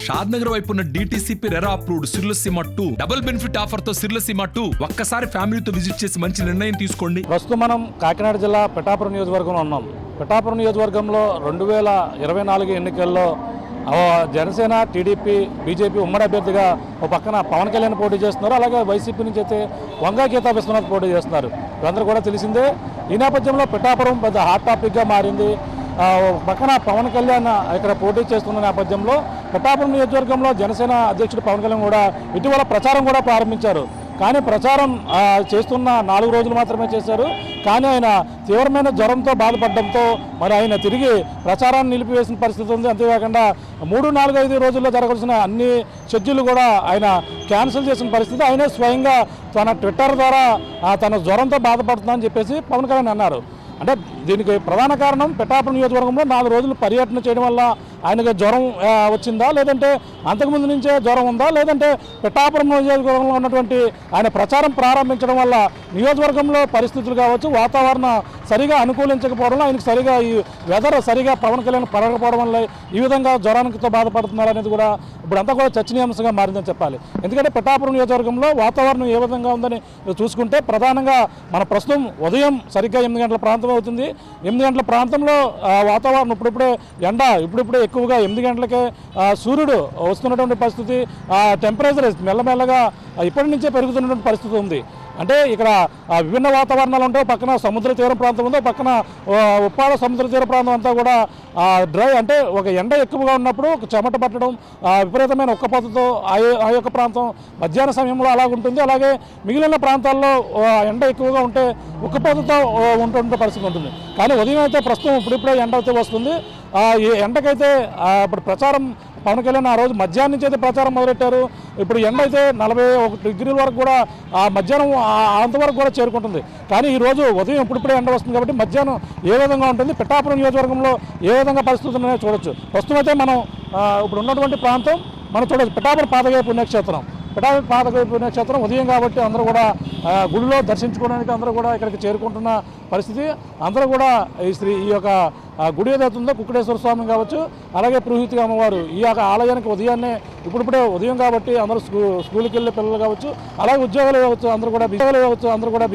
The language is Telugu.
షాద్ నగర్ వైపు ఉన్న DTCP RERA approved సిర్లసీమ 2 double benefit offer తో సిర్లసీమ 2 ఒక్కసారి ఫ్యామిలీతో విజిట్ చేసి మంచి నిర్ణయం తీసుకోండి. ప్రస్తుతం మనం కాకినాడ జిల్లా పిఠాపురం నియోజకవర్గంలో ఉన్నాం. పిఠాపురం నియోజకవర్గంలో 2024 ఎన్నికల్లో జనసేన, టీడీపీ, బీజేపీ ఉమ్మడి అభ్యర్థిగా ఒక పక్కన పవన్ కళ్యాణ్ పోటీ చేస్తున్నారు. అలాగే వైసీపీ నుంచి అయితే వంగా గీతా విశ్వనాథ్ పోటీ చేస్తున్నారు. వీళ్ళందరూ కూడా తెలిసిందే. ఈ నేపథ్యంలో పిఠాపురం పెద్ద హాట్ టాపిక్గా మారింది. పక్కన పవన్ కళ్యాణ్ ఇక్కడ పోటీ చేస్తున్న నేపథ్యంలో పిఠాపురం నియోజకవర్గంలో జనసేన అధ్యక్షుడు పవన్ కళ్యాణ్ కూడా ఇటీవల ప్రచారం కూడా ప్రారంభించారు. కానీ ప్రచారం చేస్తున్న 4 రోజులు మాత్రమే చేశారు. కానీ ఆయన తీవ్రమైన జ్వరంతో బాధపడడంతో మరి ఆయన తిరిగి ప్రచారాన్ని నిలిపివేసిన పరిస్థితి ఉంది. అంతేకాకుండా 3, 4, 5 రోజుల్లో జరగాల్సిన అన్ని షెడ్యూల్ కూడా ఆయన క్యాన్సిల్ చేసిన పరిస్థితి. ఆయనే స్వయంగా తన ట్విట్టర్ ద్వారా తన జ్వరంతో బాధపడుతుందని చెప్పేసి పవన్ కళ్యాణ్ అన్నారు. అంటే దీనికి ప్రధాన కారణం పిఠాపురం నియోజకవర్గంలో 4 రోజులు పర్యటన చేయడం వల్ల ఆయనకు జ్వరం వచ్చిందా, లేదంటే అంతకుముందు నుంచే జ్వరం ఉందా, లేదంటే పిఠాపురం నియోజకవర్గంలో ఉన్నటువంటి ఆయన ప్రచారం ప్రారంభించడం వల్ల నియోజకవర్గంలో పరిస్థితులు కావచ్చు, వాతావరణం సరిగా అనుకూలించకపోవడం, ఆయనకు సరిగా ఈ వెదర్ సరిగా పవన్ కళ్యాణ్ పడకపోవడం వల్ల ఈ విధంగా జ్వరానికితో బాధపడుతున్నారు అనేది కూడా ఇప్పుడంతా కూడా చర్చనీయాంశంగా మారిందని చెప్పాలి. ఎందుకంటే పిఠాపురం నియోజకవర్గంలో వాతావరణం ఏ విధంగా ఉందని చూసుకుంటే ప్రధానంగా మన ప్రస్తుతం ఉదయం సరిగ్గా 8 గంటల ప్రాంతం అవుతుంది. 8 గంటల ప్రాంతంలో వాతావరణం ఇప్పుడిప్పుడే ఎండ ఇప్పుడిప్పుడే ఎక్కువగా 8 గంటలకే సూర్యుడు వస్తున్నటువంటి పరిస్థితి, టెంపరేచర్ మెల్లమెల్లగా ఇప్పటి నుంచే పెరుగుతున్నటువంటి పరిస్థితి ఉంది. అంటే ఇక్కడ విభిన్న వాతావరణాలు ఉంటాయి. పక్కన సముద్ర తీర ప్రాంతం ఉందో, పక్కన ఉప్పాడ సముద్ర తీర ప్రాంతం అంతా కూడా డ్రై, అంటే ఒక ఎండ ఎక్కువగా ఉన్నప్పుడు ఒక చెమట పట్టడం, విపరీతమైన ఉక్కపోతతో ఆ యొక్క ప్రాంతం మధ్యాహ్న సమయంలో అలాగుంటుంది. అలాగే మిగిలిన ప్రాంతాల్లో ఎండ ఎక్కువగా ఉంటే ఉక్కపోతతో ఉంటుండే పరిస్థితి ఉంటుంది. కానీ ఉదయం అయితే ప్రస్తుతం ఇప్పుడిప్పుడే ఎండ అయితే వస్తుంది. ఈ ఎండకైతే ఇప్పుడు ప్రచారం పవన్ కళ్యాణ్ ఆ రోజు మధ్యాహ్నం నుంచి అయితే ప్రచారం మొదలెట్టారు. ఇప్పుడు ఎండ అయితే 41 డిగ్రీల వరకు కూడా మధ్యాహ్నం అంతవరకు కూడా చేరుకుంటుంది. కానీ ఈరోజు ఉదయం ఇప్పుడిప్పుడే ఎండ వస్తుంది కాబట్టి మధ్యాహ్నం ఏ విధంగా ఉంటుంది, పిఠాపురం నియోజకవర్గంలో ఏ విధంగా పరిస్థితులు ఉన్నాయో చూడొచ్చు. ప్రస్తుతం అయితే మనం ఇప్పుడు ఉన్నటువంటి ప్రాంతం మనం చూడవచ్చు పిఠాపురం పాదగయ పుణ్యక్షేత్రం. పిఠాపురం పాదగయ పుణ్యక్షేత్రం ఉదయం కాబట్టి అందరూ కూడా గుడిలో దర్శించుకోవడానికి అందరూ కూడా ఇక్కడికి చేరుకుంటున్న పరిస్థితి. అందరూ కూడా ఈ యొక్క గుడి ఏదైతుందో కుక్కడేశ్వర స్వామి కావచ్చు, అలాగే పురోహితి అమ్మవారు ఈ యొక్క ఆలయానికి ఉదయాన్నే ఇప్పుడిప్పుడే ఉదయం కాబట్టి అందరూ స్కూల్కి వెళ్ళే పిల్లలు కావచ్చు, అలాగే ఉద్యోగాలు కావచ్చు అందరూ కూడా